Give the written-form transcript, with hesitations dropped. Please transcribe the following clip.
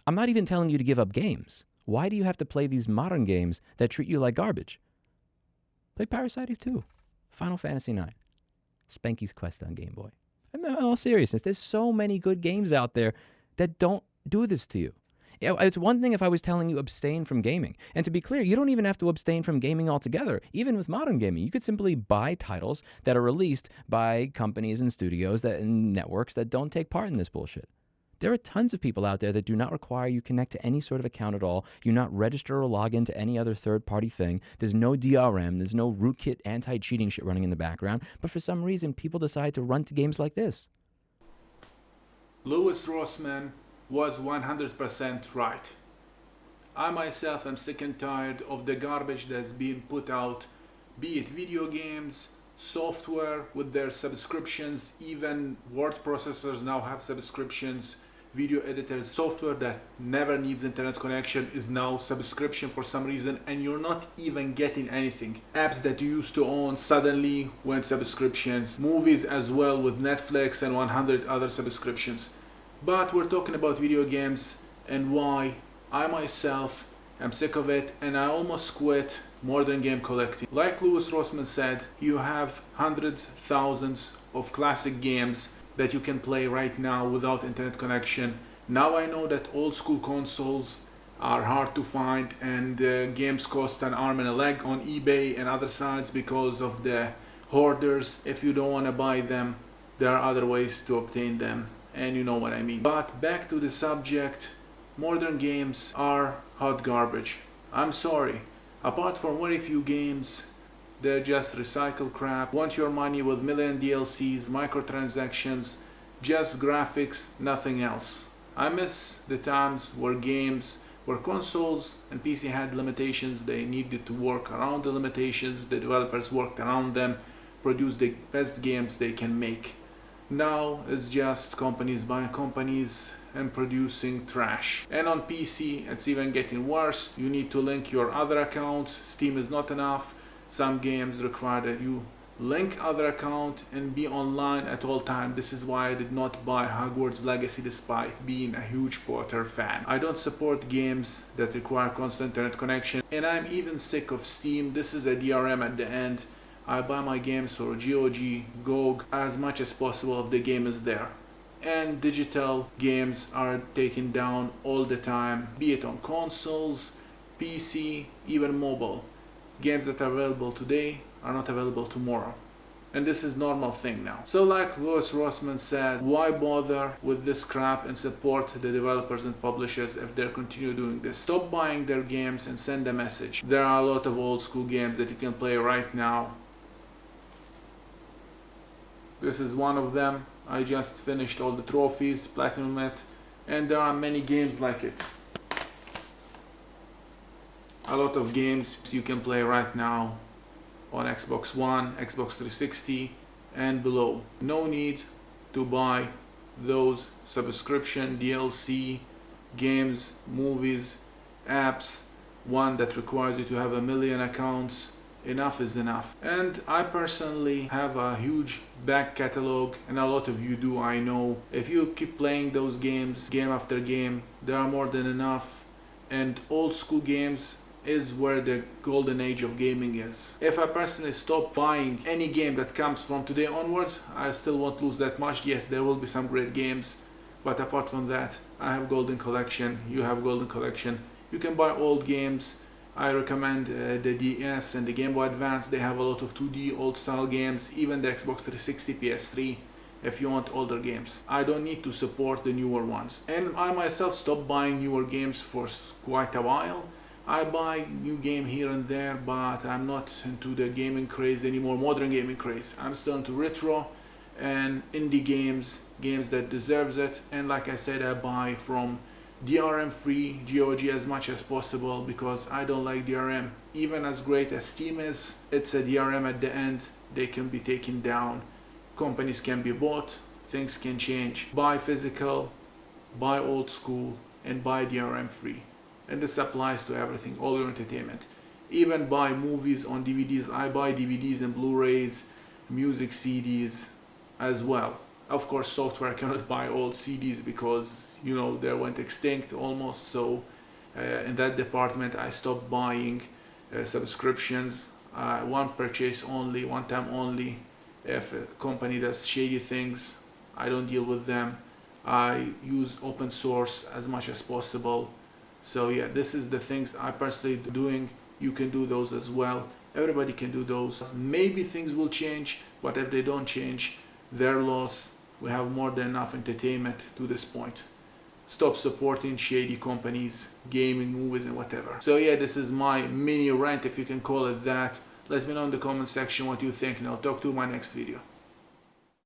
I'm not even telling you to give up games. Why do you have to play these modern games that treat you like garbage? Play Parasite Eve 2, Final Fantasy 9, Spanky's Quest on Game Boy. In all seriousness, there's so many good games out there that don't do this to you. It's one thing if I was telling you abstain from gaming. And to be clear, you don't even have to abstain from gaming altogether. Even with modern gaming, you could simply buy titles that are released by companies and studios and networks that don't take part in this bullshit. There are tons of people out there that do not require you connect to any sort of account at all. You not register or log into any other third-party thing. There's no DRM. There's no rootkit anti-cheating shit running in the background. But for some reason, people decide to run to games like this. Louis Rossmann was 100% right. I myself am sick and tired of the garbage that's being put out, be it video games, software with their subscriptions, even word processors now have subscriptions, video editors, software that never needs internet connection is now subscription for some reason, and you're not even getting anything. Apps that you used to own suddenly went subscriptions, movies as well with Netflix and 100 other subscriptions. But we're talking about video games and why I myself am sick of it, and I almost quit modern game collecting. Like Louis Rossmann said, you have hundreds, thousands of classic games that you can play right now without internet connection. Now I know that old school consoles are hard to find, and games cost an arm and a leg on eBay and other sites because of the hoarders. If you don't want to buy them, there are other ways to obtain them, and you know what I mean. But back to the subject, modern games are hot garbage. I'm sorry. Apart from very few games, they're just recycled crap. Want your money with million DLCs, microtransactions, just graphics, nothing else. I miss the times where consoles and PC had limitations. They needed to work around the limitations. The developers worked around them, produced the best games they can make. Now it's just companies buying companies and producing trash. And on PC it's even getting worse. You need to link your other accounts. Steam is not enough. Some games require that you link other account and be online at all time. This is why I did not buy Hogwarts Legacy despite being a huge Potter fan. I don't support games that require constant internet connection, and I'm even sick of Steam. This is a DRM at the end. I buy my games for GOG as much as possible if the game is there. And digital games are taken down all the time, be it on consoles, PC, even mobile. Games that are available today are not available tomorrow. And this is normal thing now. So like Louis Rossmann said, why bother with this crap and support the developers and publishers if they continue doing this? Stop buying their games and send a message. There are a lot of old school games that you can play right now. This is one of them. I just finished all the trophies, platinum it, and there are many games like it. A lot of games you can play right now on Xbox One, Xbox 360 and below. No need to buy those subscription DLC games, movies, apps, one that requires you to have a million accounts. Enough is enough. And I personally have a huge back catalog, and a lot of you do, I know. If you keep playing those games game after game, there are more than enough. And old school games is where the golden age of gaming is. If I personally stop buying any game that comes from today onwards, I still won't lose that much. Yes, there will be some great games, but apart from that, I have golden collection, you have golden collection. You can buy old games. I recommend the DS and the Game Boy Advance. They have a lot of 2D old style games, even the Xbox 360, PS3, if you want older games. I don't need to support the newer ones. And I myself stopped buying newer games for quite a while. I buy new game here and there, but I'm not into the gaming craze anymore, modern gaming craze. I'm still into retro and indie games, games that deserves it. And like I said, I buy from DRM-free GOG as much as possible because I don't like DRM. Even as great as Steam is, it's a DRM at the end. They can be taken down, companies can be bought, things can change. Buy physical, buy old school, and buy DRM-free. And this applies to everything, all your entertainment. Even buy movies on DVDs. I buy DVDs and Blu-rays, music CDs as well. Of course, software cannot buy old CDs because, you know, they went extinct almost. So in that department, I stopped buying subscriptions. One purchase only, one time only. If a company does shady things, I don't deal with them. I use open source as much as possible. So yeah, this is the things I personally doing. You can do those as well. Everybody can do those. Maybe things will change, but if they don't change, their loss. We have more than enough entertainment to this point. Stop supporting shady companies, gaming, movies, and whatever. So yeah, this is my mini rant, if you can call it that. Let me know in the comment section what you think, and I'll talk to you in my next video.